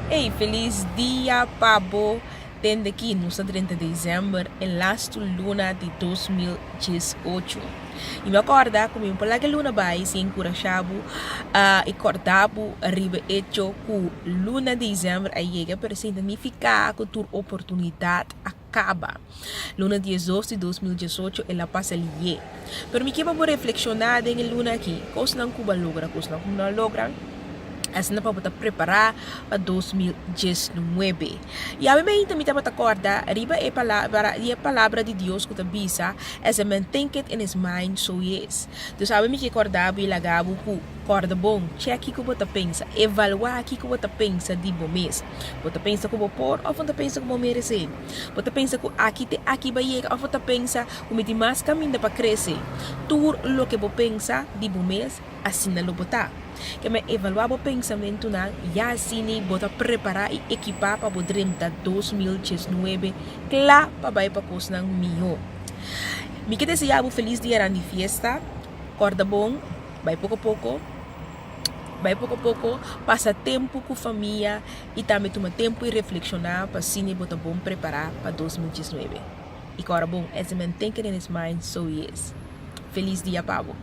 Ei, feliz dia, Pabo. Tende aqui no 30 de dezembro, em last luna de 2018. E me acorda comigo para que luna vai se encorajado e cortado arriba hecho que luna de dezembro aí chega para significar que tua oportunidade acaba. Luna 18 de 2018 ela passa ali. Pero me queima por reflexionar em luna aqui. Coisa não cuba logra, coisa não logra. Assim para botar preparar para 2019. E a mim também estava acorda, arriba é a palavra de Deus que te avisa, as a man think it in his mind, so yes. Então sabe me que acordava e lagava ku corda bom, check que você pensa, evaluar que você pensa de bom mês. Você pensa que vou pôr ou você pensa que vou merecer. Você pensa que aqui vai chegar ou você pensa que tem mais caminho para crescer. Tudo o que você pensa de bom mês, assim não botar. Que me evaluar o pensamento na já assim bota preparar e equipar para o dream da 2019 claro para ir para coisa melhor. Me que desejar um feliz dia de festa, corda bom, vai pouco a pouco, passa tempo com a família e também toma tempo e reflexionar para assim bota bom preparar para 2019. E corda bom, as a man thinking in his mind, so yes. Feliz dia, Pablo.